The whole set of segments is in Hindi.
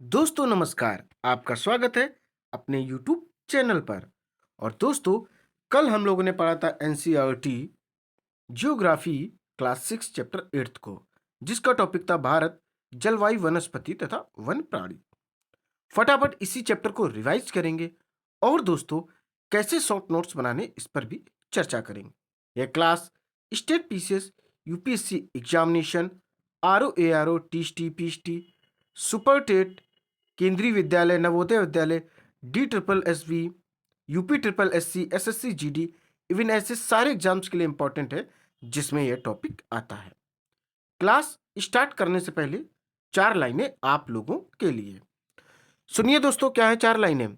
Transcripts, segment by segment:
दोस्तों नमस्कार। आपका स्वागत है अपने YouTube चैनल पर। और दोस्तों, कल हम लोगों ने पढ़ा था एनसीईआरटी ज्योग्राफी क्लास 6 चैप्टर 8 को, जिसका टॉपिक था भारत, जलवायु, वनस्पति तथा वन प्राणी। फटाफट इसी चैप्टर को रिवाइज करेंगे और दोस्तों कैसे शॉर्ट नोट्स बनाने इस पर भी चर्चा करेंगे। यह class state PCS, UPSC examination, RO ARO, TST, PHT, super TET, Kendriya Vidyalaya, Navodaya Vidyalaya, DSSB, UP triple SC, SSC GD, even ऐसे सारे एग्जाम्स के लिए इंपॉर्टेंट है जिसमें यह टॉपिक आता है। क्लास स्टार्ट करने से पहले 4 लाइनें आप लोगों के लिए सुनिए। दोस्तों, क्या है 4 लाइनें?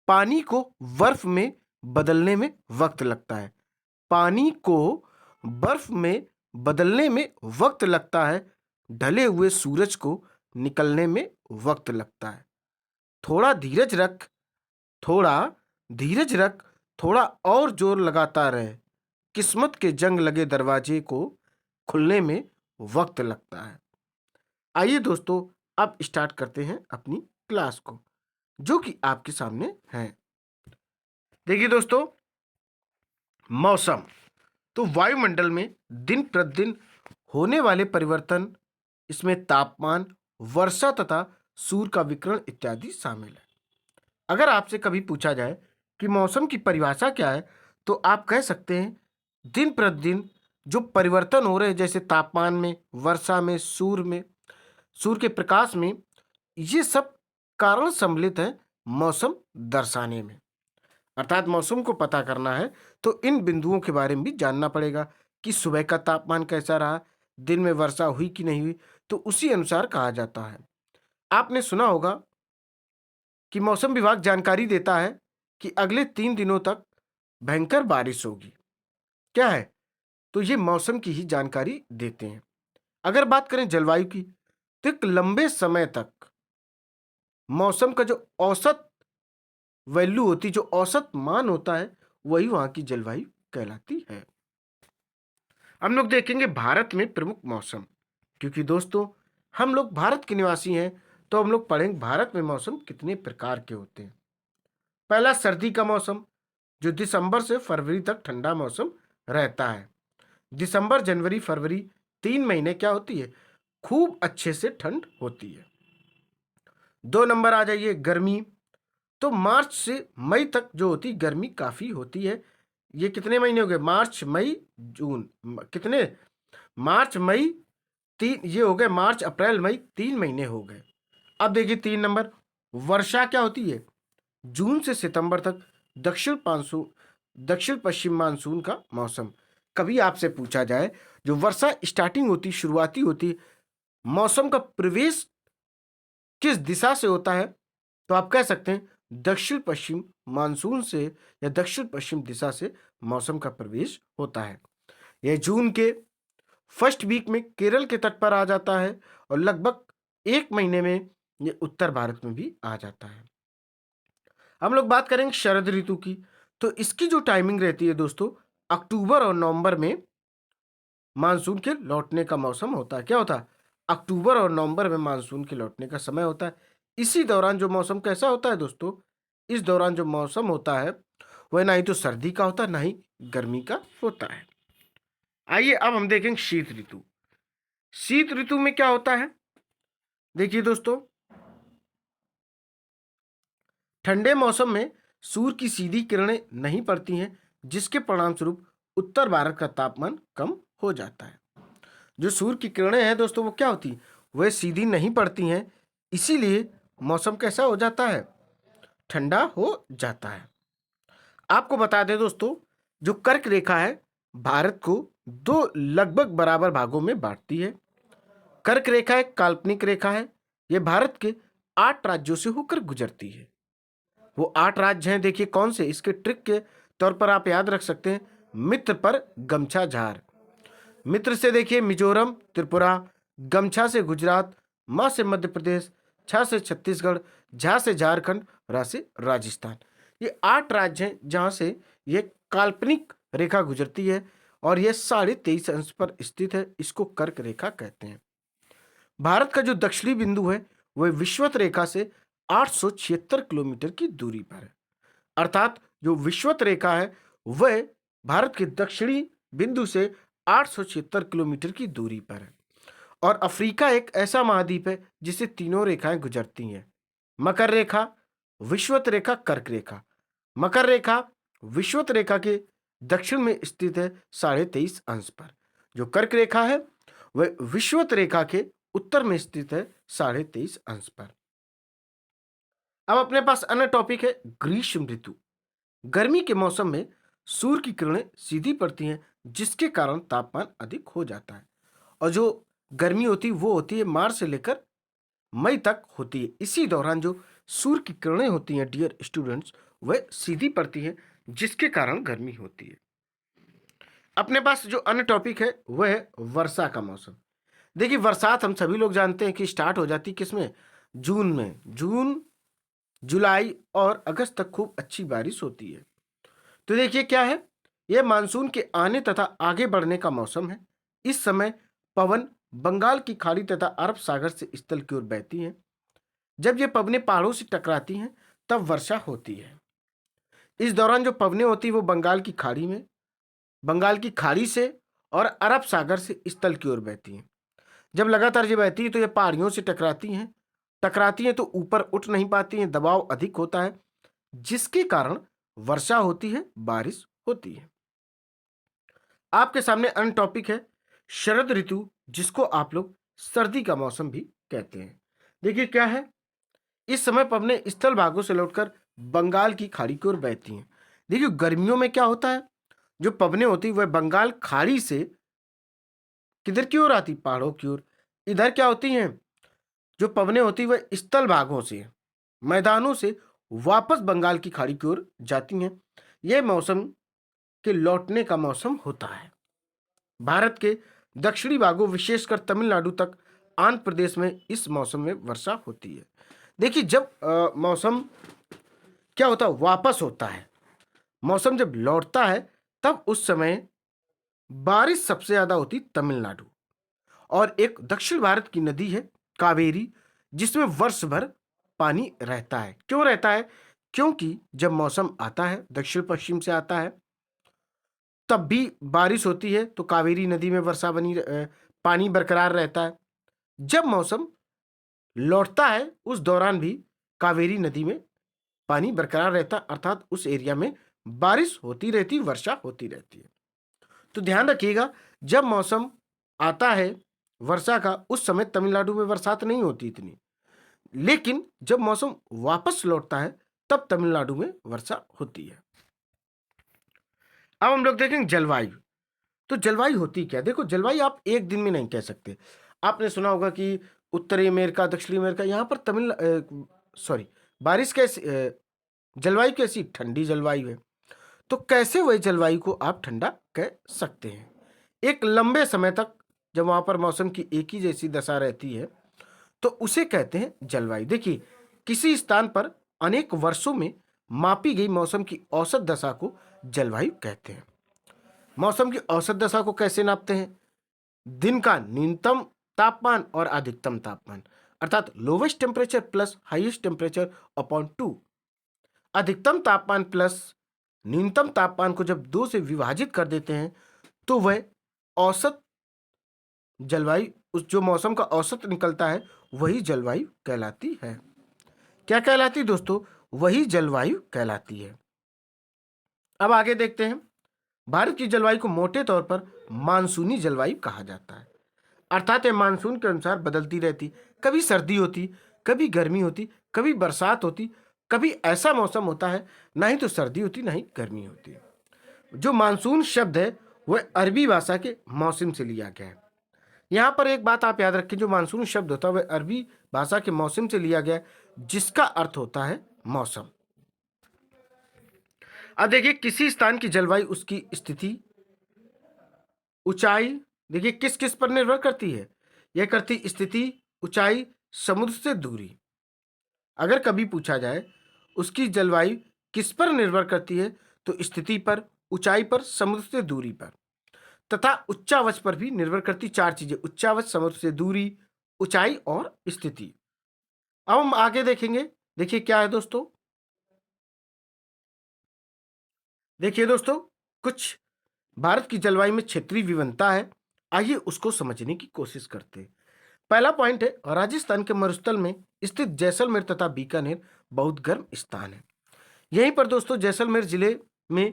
पानी को बर्फ में बदलने में वक्त लगता है। पानी को बर्फ में बदलने में वक्त लगता है। ढले हुए सूरज को निकलने में वक्त लगता है। थोड़ा धीरज रख, थोड़ा धीरज रख, थोड़ा और जोर लगाता रहे। किस्मत के जंग लगे दरवाजे को खुलने में वक्त लगता है। आइए दोस्तों, अब स्टार्ट करते हैं अपनी क्लास को, जो कि आपके सामने है। देखिए दोस्तों, मौसम तो वायुमंडल में दिन प्रतिदिन होने वाले परिवर्तन, इसमें तापमान, वर्षा तथा सूर्य का विकिरण इत्यादि शामिल है। अगर आपसे कभी पूछा जाए कि मौसम की परिभाषा क्या है, तो आप कह सकते हैं दिन प्रतिदिन जो परिवर्तन हो रहे हैं, जैसे तापमान में, वर्षा में, सूर्य में, सूर्य के प्रकाश में, ये सब कारण सम्मिलित है मौसम दर्शाने में। अर्थात मौसम को पता करना है तो इन बिंदुओं के बारे में भी जानना पड़ेगा कि सुबह का तापमान कैसा रहा, दिन में वर्षा हुई कि नहीं हुई, तो उसी अनुसार कहा जाता है। आपने सुना होगा कि मौसम विभाग जानकारी देता है कि अगले 3 दिनों तक भयंकर बारिश होगी। क्या है? तो ये मौसम की ही जानकारी देते हैं। अगर बात करें जलवायु की, तो एक लंबे समय तक मौसम का जो औसत वैल्यू होती, जो औसत मान होता है, वही वहां की जलवायु कहलाती है। हम लोग देखेंगे भारत में प्रमुख मौसम, क्योंकि दोस्तों हम लोग भारत के निवासी हैं, तो हम लोग पढ़ेंगे भारत में मौसम कितने प्रकार के होते हैं। पहला, सर्दी का मौसम, जो दिसंबर से फरवरी तक ठंडा मौसम रहता है। दिसंबर, जनवरी, फरवरी 3 महीने क्या होती है? खूब अच्छे से ठंड होती है। 2 नंबर आ जाइए, गर्मी। तो मार्च से मई तक जो होती गर्मी काफी होती है। ये कितने महीने हो गए? मार्च, मई, जून। कितने? मार्च, मई, तीन, ये हो गए मार्च, अप्रैल, मई, 3 महीने हो गए। अब देखिए 3 नंबर, वर्षा क्या होती है? जून से सितंबर तक दक्षिण पश्चिम मानसून का मौसम। कभी आपसे पूछा जाए जो वर्षा स्टार्टिंग होती, शुरुआती होती, मौसम का प्रवेश किस दिशा से होता है, तो आप कह सकते हैं दक्षिण पश्चिम मानसून से या दक्षिण पश्चिम दिशा से मौसम का प्रवेश होता है। यह जून के फर्स्ट वीक में केरल के तट पर आ जाता है और लगभग 1 महीने में ये उत्तर भारत में भी आ जाता है। हम लोग बात करेंगे शरद ऋतु की, तो इसकी जो टाइमिंग रहती है दोस्तों, अक्टूबर और नवंबर में मानसून के लौटने का मौसम होता है। क्या होता है? अक्टूबर और नवंबर में मानसून के लौटने का समय होता है। इसी दौरान जो मौसम कैसा होता है दोस्तों, इस दौरान जो मौसम होता है वह ना ही तो सर्दी का होता है, ना ही गर्मी का होता है। आइए अब हम देखेंगे शीत ऋतु। शीत ऋतु में क्या होता है? देखिए दोस्तों, ठंडे मौसम में सूर्य की सीधी किरणें नहीं पड़ती हैं, जिसके परिणाम स्वरूप उत्तर भारत का तापमान कम हो जाता है। जो सूर्य की किरणें हैं दोस्तों, वो क्या होती, वह सीधी नहीं पड़ती हैं, इसीलिए मौसम कैसा हो जाता है? ठंडा हो जाता है। आपको बता दें दोस्तों, जो कर्क रेखा है भारत को 2 लगभग बराबर भागों में बांटती है। कर्क रेखा एक काल्पनिक रेखा है। यह भारत के 8 राज्यों से होकर गुजरती है। वो 8 राज्य हैं, देखिए कौन से। इसके ट्रिक के तौर पर आप याद रख सकते हैं, मित्र पर गमछा झार। मित्र से देखिए मिजोरम, त्रिपुरा, गमछा से गुजरात, म से मध्य प्रदेश, छ से छत्तीसगढ़, झा से झारखंड, रा से राजस्थान। ये 8 राज्य हैं जहां से ये काल्पनिक रेखा गुजरती है और यह 23.5 अंश पर स्थित है। इसको कर्क रेखा कहते हैं। भारत का जो दक्षिणी बिंदु है वह विषुवत रेखा से 876 किलोमीटर की दूरी पर है। अर्थात जो विषुवत रेखा है वह भारत के दक्षिणी बिंदु से 876 किलोमीटर की दूरी पर है। और अफ्रीका एक ऐसा महाद्वीप है जिसे तीनों रेखाएं गुजरती हैं: मकर रेखा, विषुवत रेखा, कर्क रेखा। मकर रेखा विषुवत रेखा के दक्षिण में स्थित है 23.5 अंश पर। जो कर्क रेखा है वह विषुवत रेखा के उत्तर में स्थित है 23.5 अंश पर। अब अपने पास अन्य टॉपिक है ग्रीष्म ऋतु। गर्मी के मौसम में सूर्य की किरणें सीधी पड़ती हैं, जिसके कारण तापमान अधिक हो जाता है। और जो गर्मी होती है वो होती है मार्च से लेकर मई तक होती है। इसी दौरान जो सूर्य की किरणें होती हैं डियर स्टूडेंट्स, वह सीधी पड़ती हैं, जिसके कारण गर्मी होती है। अपने पास जो अन्य टॉपिक है वह है वर्षा का मौसम। देखिए, बरसात हम सभी लोग जानते हैं कि स्टार्ट हो जाती है किसमें? जून में। जून, जुलाई और अगस्त तक खूब अच्छी बारिश होती है। तो देखिए क्या है, यह मानसून के आने तथा आगे बढ़ने का मौसम है। इस समय पवन बंगाल की खाड़ी तथा अरब सागर से स्थल की ओर बहती हैं। जब ये पवनें पहाड़ों से टकराती हैं तब वर्षा होती है। इस दौरान जो पवनें होती है वो बंगाल की खाड़ी से और अरब सागर से स्थल की ओर बहती हैं। जब लगातार ये बहती है तो ये पहाड़ियों से टकराती हैं तो ऊपर उठ नहीं पाती हैं, दबाव अधिक होता है, जिसके कारण वर्षा होती है, बारिश होती है। आपके सामने अन्य टॉपिक है शरद ऋतु, जिसको आप लोग सर्दी का मौसम भी कहते हैं। देखिए क्या है, इस समय पवनें स्थल भागों से लौटकर बंगाल की खाड़ी की ओर बहती हैं। देखिए गर्मियों में क्या होता है, जो पवनें होती वह बंगाल खाड़ी से किधर की ओर आती? पहाड़ों की ओर। इधर क्या होती हैं, जो पवनें होती वह स्थल भागों से, मैदानों से वापस बंगाल की खाड़ी की ओर जाती हैं। यह मौसम के लौटने का मौसम होता है। भारत के दक्षिणी भागों विशेषकर तमिलनाडु तक आंध्र प्रदेश में इस मौसम में वर्षा होती है। देखिए जब मौसम क्या होता है, वापस होता है, मौसम जब लौटता है तब उस समय बारिश सबसे ज्यादा होती तमिलनाडु। और एक दक्षिण भारत की नदी है कावेरी, जिसमें वर्ष भर पानी रहता है। क्यों रहता है? क्योंकि जब मौसम आता है दक्षिण पश्चिम से आता है तब भी बारिश होती है, तो कावेरी नदी में पानी बरकरार रहता है। जब मौसम लौटता है उस दौरान भी कावेरी नदी में पानी बरकरार रहता, अर्थात उस एरिया में बारिश होती रहती, वर्षा होती रहती है। तो ध्यान रखिएगा, जब मौसम आता है वर्षा का उस समय तमिलनाडु में बरसात नहीं होती इतनी, लेकिन जब मौसम वापस लौटता है तब तमिलनाडु में वर्षा होती है। अब हम लोग देखेंगे जलवायु। तो जलवायु होती क्या? देखो, जलवायु आप एक दिन में नहीं कह सकते। आपने सुना होगा कि उत्तरी अमेरिका, दक्षिणी अमेरिका, यहाँ पर बारिश कैसी, जलवायु कैसी? ठंडी जलवायु है। तो कैसे वही जलवायु को आप ठंडा कह सकते हैं? एक लंबे समय तक जब वहां पर मौसम की एक ही जैसी दशा रहती है तो उसे कहते हैं जलवायु। देखिए, किसी स्थान पर अनेक वर्षों में मापी गई मौसम की औसत दशा को जलवायु कहते हैं। मौसम की औसत दशा को कैसे नापते हैं? दिन का न्यूनतम तापमान और अधिकतम तापमान, अर्थात lowest temperature plus highest temperature upon 2। अधिकतम तापमान प्लस न्यूनतम तापमान को जब 2 से विभाजित कर देते हैं तो वह औसत जलवायु, उस जो मौसम का औसत निकलता है वही जलवायु कहलाती है। क्या कहलाती है दोस्तों? वही जलवायु कहलाती है। अब आगे देखते हैं, भारत की जलवायु को मोटे तौर पर मानसूनी जलवायु कहा जाता है। अर्थात यह मानसून के अनुसार बदलती रहती, कभी सर्दी होती, कभी गर्मी होती, कभी बरसात होती, कभी ऐसा मौसम होता है ना ही तो सर्दी होती ना ही गर्मी होती। जो मानसून शब्द है वह अरबी भाषा के मौसम से लिया गया है। यहाँ पर एक बात आप याद रखें, जो मानसून शब्द होता है वह अरबी भाषा के मौसम से लिया गया है, जिसका अर्थ होता है मौसम। अब देखिए, किसी स्थान की जलवायु उसकी स्थिति, ऊंचाई, देखिए किस किस पर निर्भर करती है? यह करती स्थिति, ऊंचाई, समुद्र से दूरी। अगर कभी पूछा जाए उसकी जलवायु किस पर निर्भर करती है, तो स्थिति पर, ऊंचाई पर, समुद्र से दूरी पर, तथा उच्चावच पर भी निर्भर करती। 4 चीजें: उच्चावच, समुद्र से दूरी, ऊंचाई और स्थिति। अब हम आगे देखेंगे। देखिए क्या है दोस्तों, देखिए दोस्तों, कुछ भारत की जलवायु में क्षेत्रीय विभिन्नता है। आइए उसको समझने की कोशिश करते हैं। पहला पॉइंट है, राजस्थान के मरुस्थल में स्थित जैसलमेर तथा बीकानेर बहुत गर्म स्थान है। यहीं पर दोस्तों जैसलमेर जिले में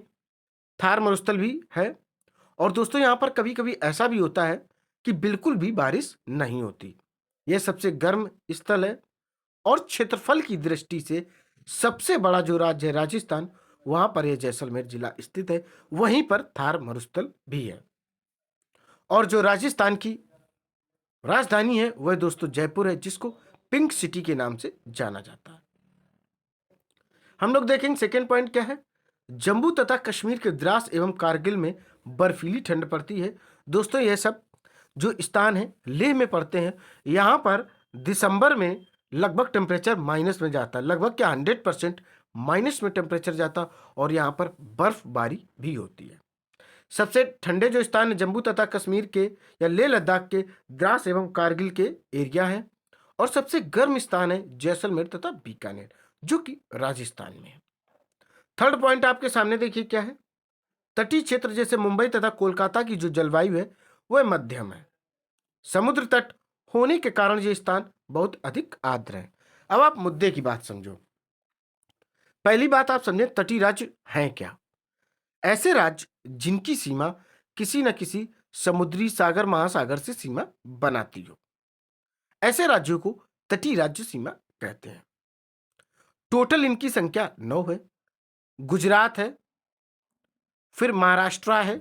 थार मरुस्थल भी है। और दोस्तों यहाँ पर कभी कभी ऐसा भी होता है कि बिल्कुल भी बारिश नहीं होती। यह सबसे गर्म स्थल है और क्षेत्रफल की दृष्टि से सबसे बड़ा जो राज्य है राजस्थान, वहां पर यह जैसलमेर जिला स्थित है। वहीं पर थार मरुस्थल भी है। और जो राजस्थान की राजधानी है वह दोस्तों जयपुर है, जिसको पिंक सिटी के नाम से जाना जाता है। हम लोग देखेंगे सेकेंड पॉइंट क्या है। जम्मू तथा कश्मीर के द्रास एवं कारगिल में बर्फीली ठंड पड़ती है। दोस्तों यह सब जो स्थान है लेह में पड़ते हैं। यहाँ पर दिसंबर में लगभग टेम्परेचर माइनस में जाता है, लगभग क्या 100% माइनस में टेम्परेचर जाता, और यहाँ पर बर्फबारी भी होती है। सबसे ठंडे जो स्थान है जम्मू तथा कश्मीर के या लेह लद्दाख के द्रास एवं कारगिल के एरिया है। और सबसे गर्म स्थान है जैसलमेर तथा बीकानेर, जो कि राजस्थान में है। थर्ड पॉइंट आपके सामने देखिए क्या है। तटीय क्षेत्र जैसे मुंबई तथा कोलकाता की जो जलवायु है वह मध्यम है। समुद्र तट होने के कारण ये स्थान बहुत अधिक आर्द्र है। अब आप मुद्दे की बात समझो। पहली बात आप समझे, तटीय राज्य हैं क्या? ऐसे राज्य जिनकी सीमा किसी न किसी समुद्री सागर महासागर से सीमा बनाती हो, ऐसे राज्यों को तटीय राज्य सीमा कहते हैं। टोटल इनकी संख्या 9 है। गुजरात है, फिर महाराष्ट्र है,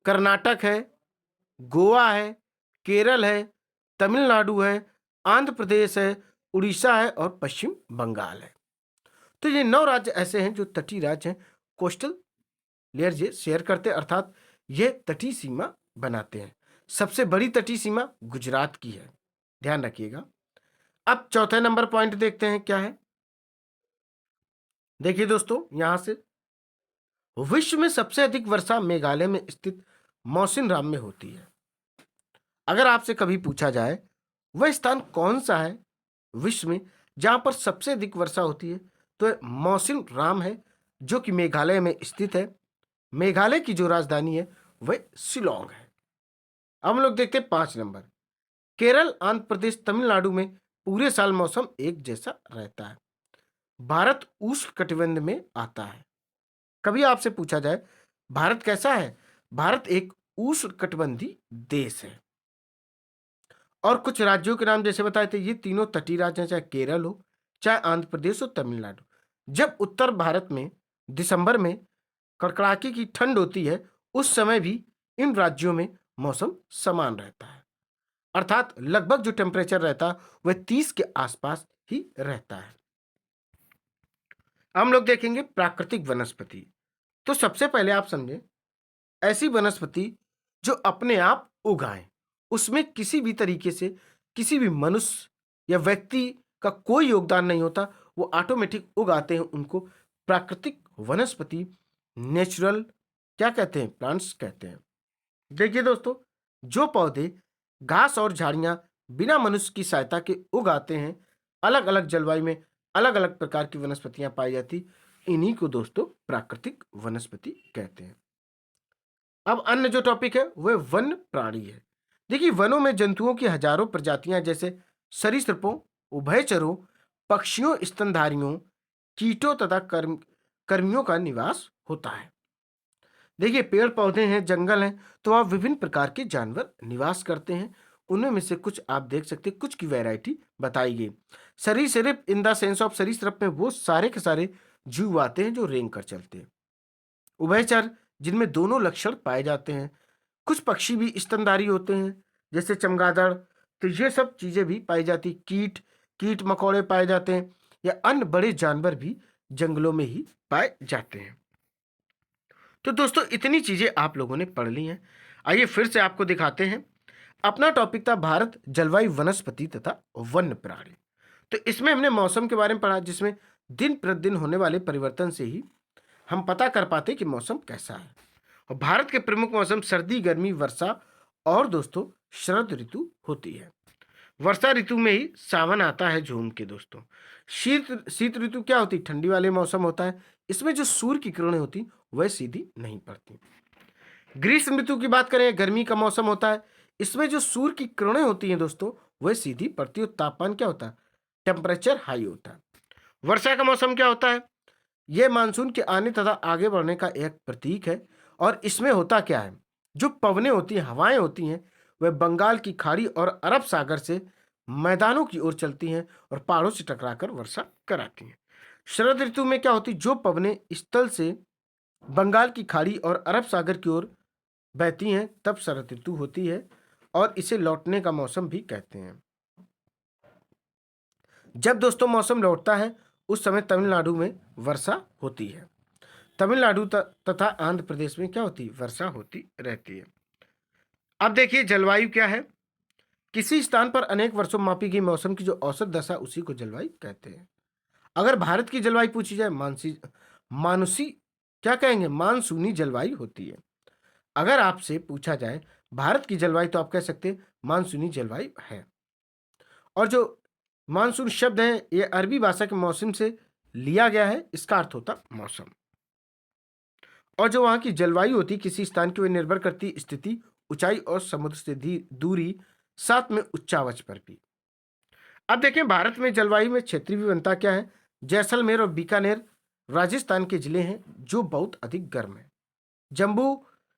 कर्नाटक है, गोवा है, केरल है, तमिलनाडु है, आंध्र प्रदेश है, उड़ीसा है और पश्चिम बंगाल है। तो ये 9 राज्य ऐसे हैं जो तटीय राज्य हैं, कोस्टल लेयर ये शेयर करते हैं, अर्थात ये तटीय सीमा बनाते हैं। सबसे बड़ी तटीय सीमा गुजरात की है, ध्यान रखिएगा। अब चौथे नंबर पॉइंट देखते हैं क्या है। देखिए दोस्तों, यहां से विश्व में सबसे अधिक वर्षा मेघालय में स्थित मौसिनराम में होती है। अगर आपसे कभी पूछा जाए वह स्थान कौन सा है विश्व में जहां पर सबसे अधिक वर्षा होती है, तो मौसिनराम है, जो कि मेघालय में स्थित है। मेघालय की जो राजधानी है वह शिलोंग है। अब हम लोग देखते हैं 5 नंबर। केरल, आंध्र प्रदेश, तमिलनाडु में पूरे साल मौसम एक जैसा रहता है। भारत उष्ण कटिबंध में आता है। कभी आपसे पूछा जाए भारत कैसा है, भारत एक उष्ण कटिबंधी देश है। और कुछ राज्यों के नाम जैसे बताए थे, ये तीनों तटीय राज्य हैं, चाहे केरल हो, चाहे आंध्र प्रदेश हो, तमिलनाडु। जब उत्तर भारत में दिसंबर में कड़कड़ाके की ठंड होती है, उस समय भी इन राज्यों में मौसम समान रहता है, अर्थात लगभग जो टेम्परेचर रहता है वह 30 के आसपास ही रहता है। हम लोग देखेंगे प्राकृतिक वनस्पति। तो सबसे पहले आप समझें, ऐसी वनस्पति जो अपने आप उगाएं, उसमें किसी भी तरीके से किसी भी मनुष्य या व्यक्ति का कोई योगदान नहीं होता, वो ऑटोमेटिक उगाते हैं, उनको प्राकृतिक वनस्पति, नेचुरल क्या कहते हैं, प्लांट्स कहते हैं। देखिए दोस्तों, जो पौधे घास और झाड़ियां बिना मनुष्य की सहायता के उगाते हैं, अलग अलग जलवायु में अलग अलग प्रकार की वनस्पतियां पाई जाती, इन्हीं को दोस्तों प्राकृतिक वनस्पति कहते हैं। अब अन्य जो टॉपिक है वह वन प्राणी है। देखिए, वनों में जंतुओं की हजारों प्रजातियां जैसे सरीसृपों, उभयचरों, पक्षियों, स्तनधारियों, कीटों तथा कर्मियों का निवास होता है। देखिए, पेड़ पौधे हैं, जंगल हैं, तो वहाँ विभिन्न प्रकार के जानवर निवास करते हैं। उनमें में से कुछ आप देख सकते हैं, कुछ की वैरायटी बताई गई। सरीसृप इन द सेंस ऑफ सरीसृप में वो सारे के सारे जीव आते हैं जो रेंग कर चलते हैं। उभयचर, जिनमें दोनों लक्षण पाए जाते हैं। कुछ पक्षी भी स्तनधारी होते हैं, जैसे चमगादड़, तो ये सब चीजें भी पाई जाती। कीट कीट मकोड़े पाए जाते हैं, या अन्य बड़े जानवर भी जंगलों में ही पाए जाते हैं। तो दोस्तों, इतनी चीजें आप लोगों ने पढ़ ली हैं। आइए फिर से आपको दिखाते हैं। अपना टॉपिक था भारत, जलवायु, वनस्पति तथा वन्य प्राणी। तो इसमें हमने मौसम के बारे में पढ़ा, जिसमें दिन प्रतिदिन होने वाले परिवर्तन से ही हम पता कर पाते कि मौसम कैसा है। और भारत के प्रमुख मौसम सर्दी, गर्मी, वर्षा और दोस्तों शरद ऋतु होती है। वर्षा ऋतु में ही सावन आता है झूम के दोस्तों। शीत शीत ऋतु क्या होती? ठंडी वाले मौसम होता है। इसमें जो सूर्य की किरणें होती वह सीधी नहीं पड़ती। ग्रीष्म ऋतु की बात करें, गर्मी का मौसम होता है। इसमें जो सूर्य की किरणें होती हैं दोस्तों वह सीधी पड़ती है और तापमान क्या होता है? टेम्परेचर हाई होता है। वर्षा का मौसम क्या होता है? यह मानसून के आने तथा आगे बढ़ने का एक प्रतीक है। और इसमें होता क्या है? जो पवनें होती हैं, हवाएं होती हैं, वह बंगाल की खाड़ी और अरब सागर से मैदानों की ओर चलती हैं और पहाड़ों से टकराकर वर्षा कराती हैं। शरद ऋतु में क्या होती? जो पवनें स्थल से बंगाल की खाड़ी और अरब सागर की ओर बहती हैं तब शरद ऋतु होती है और इसे लौटने का मौसम भी कहते हैं। जब दोस्तों मौसम लौटता है उस समय तमिलनाडु में वर्षा होती है। तमिलनाडु तथा आंध्र प्रदेश में क्या होती है? वर्षा होती रहती है। अब देखिए जलवायु क्या है। किसी स्थान पर अनेक वर्षों में मापी गई मौसम की जो औसत दशा उसी को जलवायु कहते हैं। अगर भारत की जलवायु पूछी जाए, मानसी क्या कहेंगे? मानसूनी जलवायु होती है। अगर आपसे पूछा जाए भारत की जलवायु तो आप कह सकते हैं मानसूनी जलवायु है। और जो मानसून शब्द है ये अरबी भाषा के मौसम से लिया गया है। इसका अर्थ होता मौसम। और जो वहां की जलवायु होती किसी स्थान की, वह निर्भर करती स्थिति, ऊंचाई और समुद्र से दूरी, साथ में उच्चावच पर भी। अब देखें भारत में जलवायु में क्षेत्रीय विभिन्नता क्या है। जैसलमेर और बीकानेर राजस्थान के जिले हैं जो बहुत अधिक गर्म है। जम्मू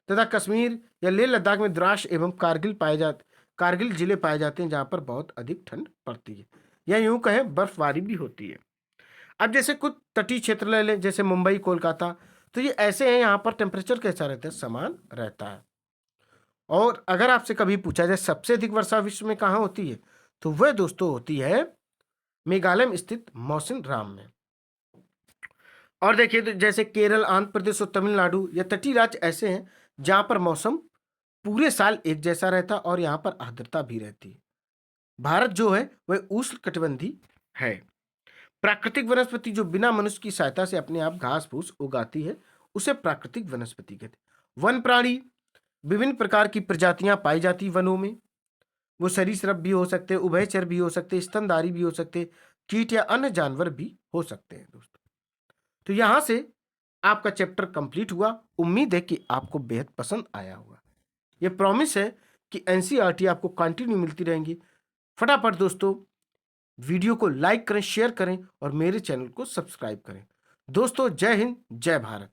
तथा कश्मीर या लेह लद्दाख में द्रास एवं कारगिल जिले पाए जाते हैं जहां पर बहुत अधिक ठंड पड़ती है या यूं कहें बर्फबारी भी होती है। अब जैसे कुछ तटीय क्षेत्र ले लें जैसे मुंबई, कोलकाता, तो ये ऐसे हैं यहाँ पर टेम्परेचर कैसा रहता है? समान रहता है। और अगर आपसे कभी पूछा जाए सबसे अधिक वर्षा विश्व में कहाँ होती है, तो वह दोस्तों होती है मेघालय में स्थित मौसिनराम में। और देखिए तो जैसे केरल, आंध्र प्रदेश और तमिलनाडु या तटीय राज्य ऐसे हैं जहां पर मौसम पूरे साल एक जैसा रहता और यहाँ पर आर्द्रता भी रहती है। भारत जो है वह उष्णकटिबंधीय है। प्राकृतिक वनस्पति जो बिना मनुष्य की सहायता से अपने आप घास फूस उगाती है उसे प्राकृतिक वनस्पति कहते हैं। वन प्राणी विभिन्न प्रकार की प्रजातियां पाई जाती वनों में। वो सरीसृप भी हो सकते हैं, उभयचर भी हो सकते हैं, स्तनधारी भी हो सकते हैं, कीट या अन्य जानवर भी हो सकते हैं दोस्तों। तो यहां से आपका चैप्टर कंप्लीट हुआ। उम्मीद है कि आपको बेहद पसंद आया होगा। ये प्रॉमिस है कि एनसीईआरटी आपको कंटिन्यू मिलती रहेंगी। फटाफट दोस्तों वीडियो को लाइक करें, शेयर करें और मेरे चैनल को सब्सक्राइब करें। दोस्तों जय हिंद, जय भारत।